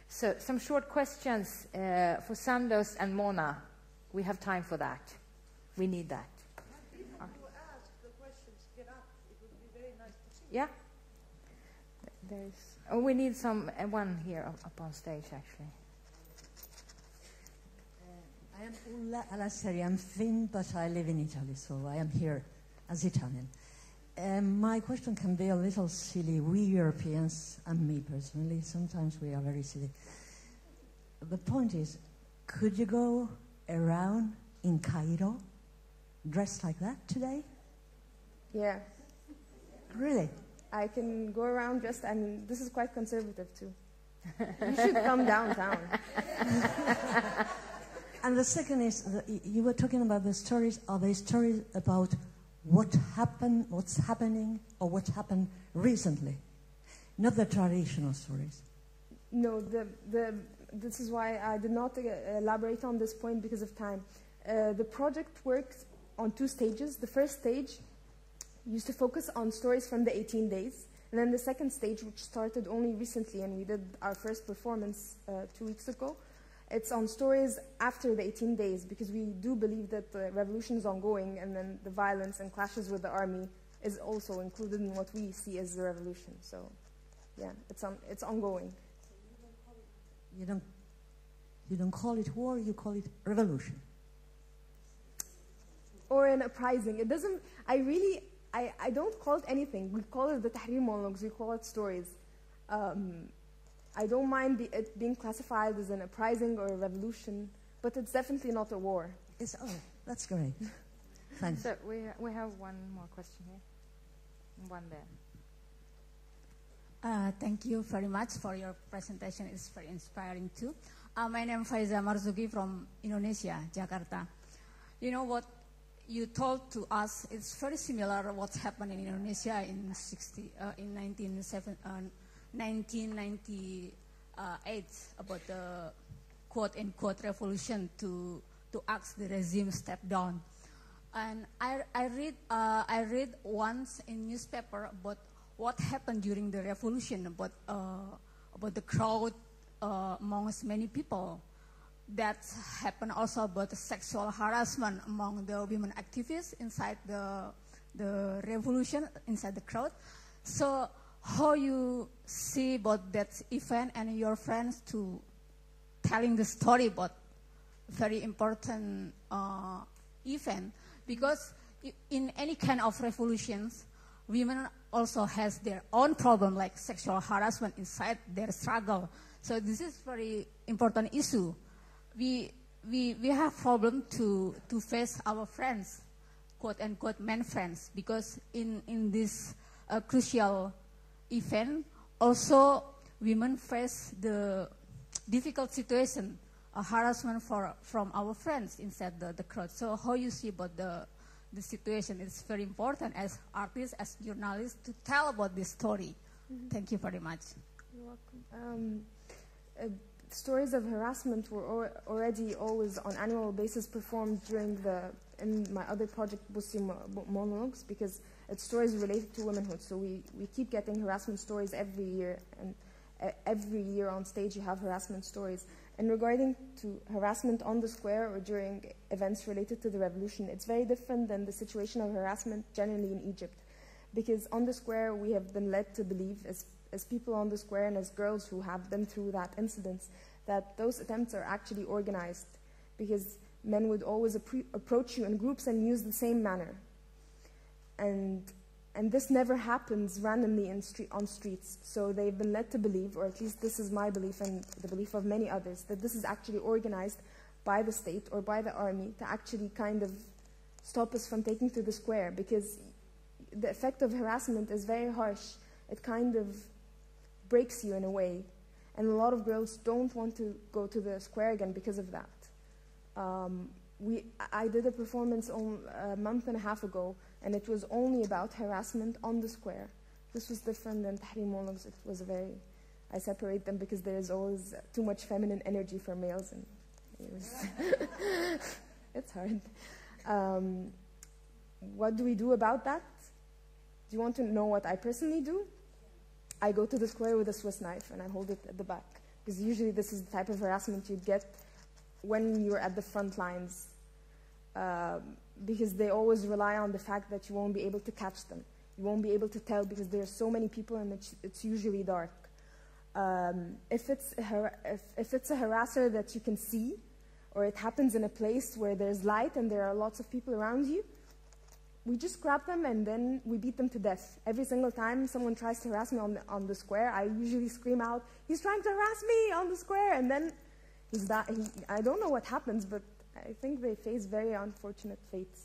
So, some short questions for Sondos and Mona. We have time for that. We need that. People who ask the questions get up. It would be very nice to see. Yeah. Oh, we need one here up on stage, actually. I am Ulla Alasseri. I'm Finn, but I live in Italy, so I am here as Italian. My question can be a little silly. We Europeans, and me personally, sometimes we are very silly. The point is, could you go around in Cairo dressed like that today? Yeah. Really? I can go around dressed, I mean, this is quite conservative too. You should come downtown. And the second is, you were talking about the stories. Are they stories about what happened, what's happening, or what happened recently? Not the traditional stories. No, this is why I did not elaborate on this point because of time. The project works on 2 stages. The first stage used to focus on stories from the 18 days. And then the second stage, which started only recently, and we did our first performance 2 weeks ago, it's on stories after the 18 days, because we do believe that the revolution is ongoing, and then the violence and clashes with the army is also included in what we see as the revolution. So, yeah, it's ongoing. You don't call it war, you call it revolution. Or an uprising. It doesn't, I don't call it anything. We call it the Tahrir Monologues, we call it stories. I don't mind it being classified as an uprising or a revolution, but it's definitely not a war. That's great. Thanks. So we have one more question here. One there. Thank you very much for your presentation. It's very inspiring too. My name is Faiza Marzuki from Indonesia, Jakarta. You know what you told to us, it's very similar what's happened in Indonesia in 1998 about the quote-unquote revolution to ask the regime step down. And I read once in newspaper about what happened during the revolution, about the crowd amongst many people. That happened also about the sexual harassment among the women activists inside the revolution, inside the crowd. So how you see about that event and your friends to telling the story about very important event? Because in any kind of revolutions, women also has their own problem, like sexual harassment inside their struggle. So this is very important issue. We have problem to face our friends, quote unquote men friends, because in this crucial event, also women face the difficult situation, harassment from our friends inside the crowd. So how you see about the situation? It's very important as artists, as journalists, to tell about this story. Mm-hmm. Thank you very much. You're welcome. Stories of harassment were already always on annual basis performed in my other project, Bussi Monologues, because it's stories related to womanhood. So we keep getting harassment stories every year, and every year on stage you have harassment stories. And regarding to harassment on the square or during events related to the revolution, it's very different than the situation of harassment generally in Egypt. Because on the square we have been led to believe, as people on the square and as girls who have been through that incidents, that those attempts are actually organized, because men would always approach you in groups and use the same manner. And this never happens randomly on streets. So they've been led to believe, or at least this is my belief and the belief of many others, that this is actually organized by the state or by the army to actually kind of stop us from taking to the square, because the effect of harassment is very harsh. It kind of breaks you in a way. And a lot of girls don't want to go to the square again because of that. I did a performance a month and a half ago, and it was only about harassment on the square. This was different than Tahrir Monologues. It was I separate them because there is always too much feminine energy for males, and it's hard. What do we do about that? Do you want to know what I personally do? I go to the square with a Swiss knife and I hold it at the back. because usually this is the type of harassment you'd get when you're at the front lines, because they always rely on the fact that you won't be able to catch them. You won't be able to tell because there are so many people and it's usually dark. If it's a harasser that you can see, or it happens in a place where there's light and there are lots of people around you, we just grab them and then we beat them to death. Every single time someone tries to harass me on the square, I usually scream out, "He's trying to harass me on the square!" And then I don't know what happens, but I think they face very unfortunate fates.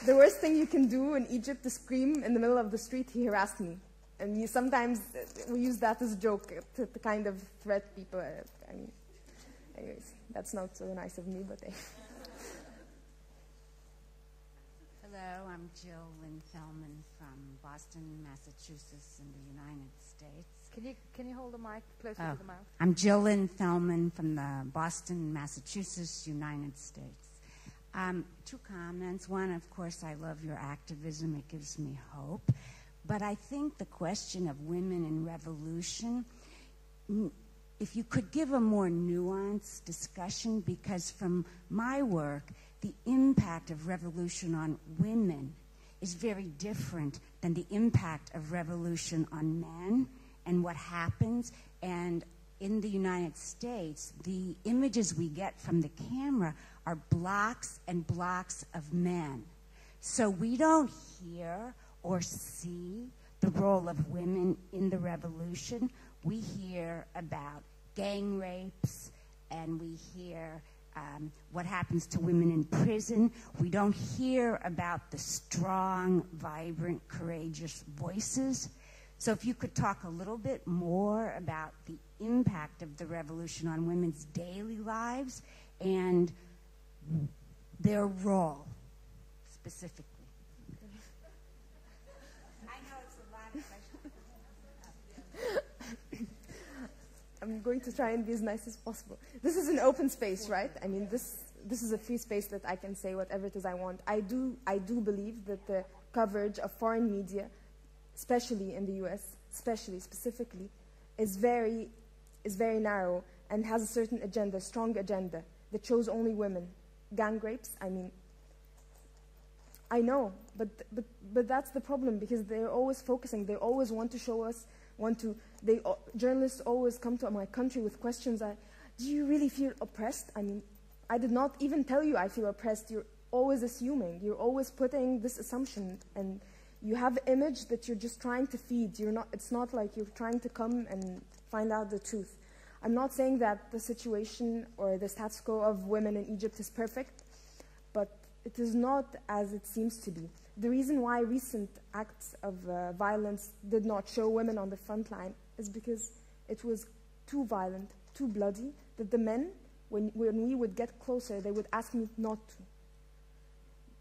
The worst thing you can do in Egypt is scream in the middle of the street, "He harassed me." And sometimes we use that as a joke to kind of threat people. I mean, anyways, that's not so nice of me, but Hello, I'm Jill Lynn Fellman from Boston, Massachusetts, in the United States. Can you hold the mic closer to the mouth? I'm Jill Lynn Fellman from the Boston, Massachusetts, United States. Two comments. One, of course, I love your activism. It gives me hope. But I think the question of women in revolution, if you could give a more nuanced discussion, because from my work, the impact of revolution on women is very different than the impact of revolution on men and what happens. And in the United States, the images we get from the camera are blocks and blocks of men. So we don't hear or see the role of women in the revolution. We hear about gang rapes, and we hear what happens to women in prison. We don't hear about the strong, vibrant, courageous voices. So if you could talk a little bit more about the impact of the revolution on women's daily lives and their role specifically. I know it's a lot of questions. I'm going to try and be as nice as possible. This is an open space, right? I mean, this is a free space that I can say whatever it is I want. I do believe that the coverage of foreign media, especially in the US, specifically, is very narrow and has a certain agenda, strong agenda, that shows only women. Gang rapes, I mean, I know, but that's the problem, because they're always focusing. They always want to show us, journalists always come to my country with questions. Do you really feel oppressed? I mean, I did not even tell you I feel oppressed. You're always assuming. You're always putting this assumption, and you have an image that you're just trying to feed. It's not like you're trying to come and find out the truth. I'm not saying that the situation or the status quo of women in Egypt is perfect, but it is not as it seems to be. The reason why recent acts of violence did not show women on the front line is because it was too violent, too bloody, that the men, when we would get closer, they would ask me not to.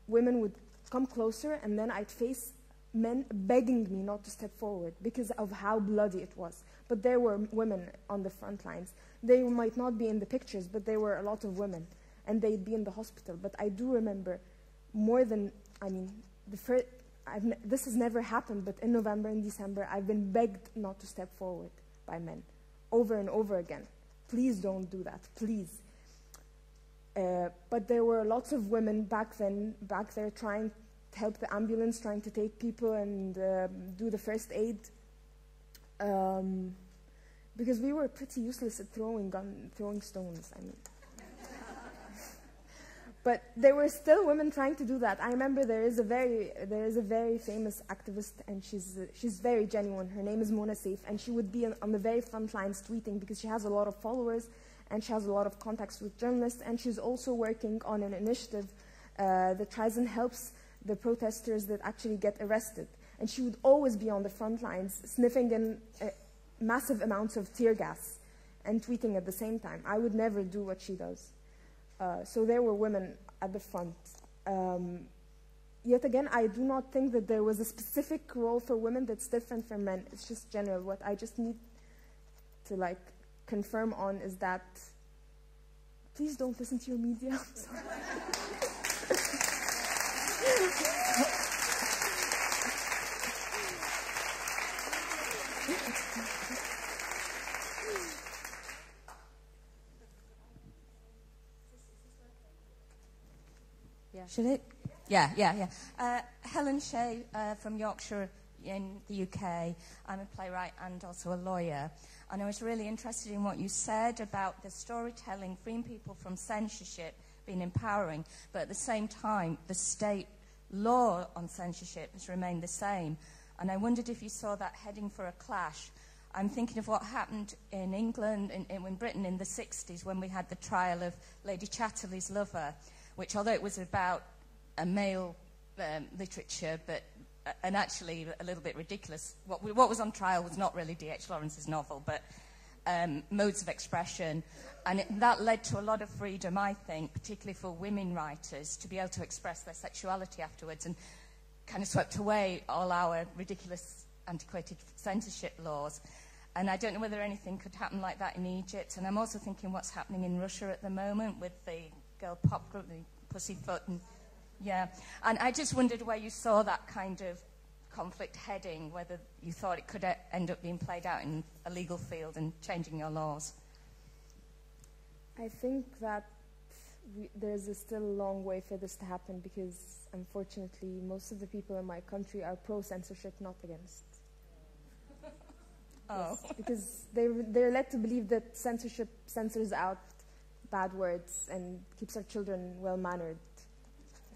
Women would come closer, and then I'd face men begging me not to step forward because of how bloody it was. But there were women on the front lines. They might not be in the pictures, but there were a lot of women, and they'd be in the hospital. But I do remember more than, I mean, this has never happened, but in November and December, I've been begged not to step forward by men over and over again. Please don't do that, please. But there were lots of women back there trying to help the ambulance, trying to take people and do the first aid. Because we were pretty useless at throwing stones, I mean. But there were still women trying to do that. I remember there is a very famous activist, and she's very genuine. Her name is Mona Saif, and she would be on the very front lines tweeting because she has a lot of followers and she has a lot of contacts with journalists, and she's also working on an initiative that tries and helps the protesters that actually get arrested. And she would always be on the front lines, sniffing in massive amounts of tear gas and tweeting at the same time. I would never do what she does. So there were women at the front. Yet again, I do not think that there was a specific role for women that's different from men. It's just general. What I just need to confirm on is that please don't listen to your media. I'm sorry. Yeah. Should it? Yeah. Helen Shea from Yorkshire in the UK. I'm a playwright and also a lawyer. And I was really interested in what you said about the storytelling, freeing people from censorship, being empowering, but at the same time, the state law on censorship has remained the same. And I wondered if you saw that heading for a clash. I'm thinking of what happened in England, in Britain in the 60s, when we had the trial of Lady Chatterley's Lover, which, although it was about a male literature, and actually a little bit ridiculous, what was on trial was not really D.H. Lawrence's novel, but modes of expression. And that led to a lot of freedom, I think, particularly for women writers, to be able to express their sexuality afterwards, and kind of swept away all our ridiculous, antiquated censorship laws. And I don't know whether anything could happen like that in Egypt. And I'm also thinking what's happening in Russia at the moment with the girl pop group, the Pussyfoot. And I just wondered where you saw that kind of conflict heading, whether you thought it could end up being played out in a legal field and changing your laws. I think that there's still a long way for this to happen because, unfortunately, most of the people in my country are pro-censorship, not against. Oh. Yes, because they're led to believe that censorship censors out bad words and keeps our children well-mannered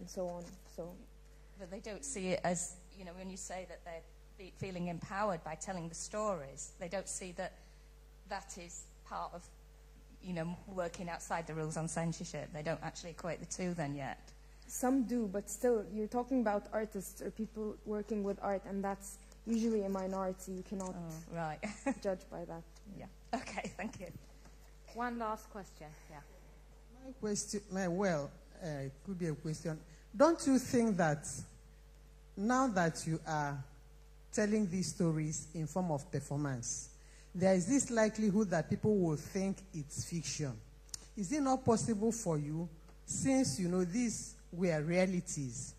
and so on. But they don't see it as, when you say that they're feeling empowered by telling the stories, they don't see that is part of, working outside the rules on censorship. They don't actually equate the two then yet. Some do, but still, you're talking about artists or people working with art, and that's usually a minority. You cannot judge by that. Yeah. Okay, thank you. One last question. Yeah. My question, it could be a question. Don't you think that now that you are telling these stories in form of performance, there is this likelihood that people will think it's fiction? Is it not possible for you, since these were realities,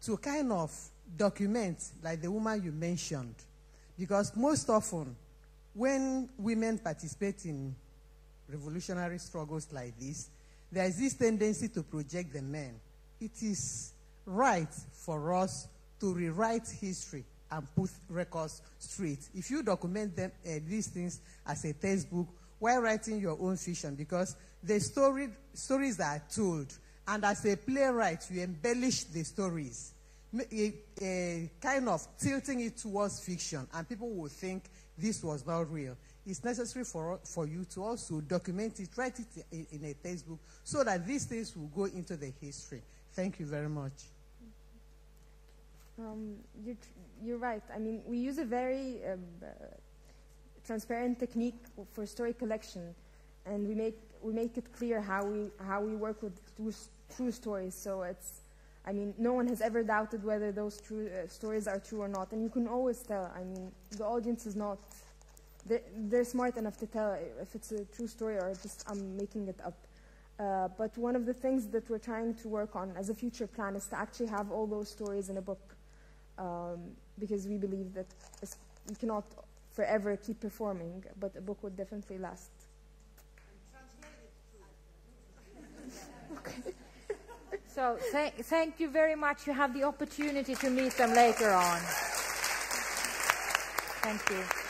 to kind of document, like the woman you mentioned? Because most often, when women participate in revolutionary struggles like this, there is this tendency to project the men. It is right for us to rewrite history and put records straight. If you document these things as a textbook while writing your own fiction, because the stories are told, and as a playwright, you embellish the stories, kind of tilting it towards fiction, and people will think this was not real. It's necessary for you to also document it, write it in a textbook, so that these things will go into the history. Thank you very much. You're right. I mean, we use a very transparent technique for story collection, and we make it clear how we work with true stories. So no one has ever doubted whether those true stories are true or not, and you can always tell. I mean, the audience is not. They're smart enough to tell if it's a true story or just I'm making it up. But one of the things that we're trying to work on as a future plan is to actually have all those stories in a book, because we believe that we cannot forever keep performing, but a book would definitely last. Okay. So thank you very much. You have the opportunity to meet them later on. Thank you.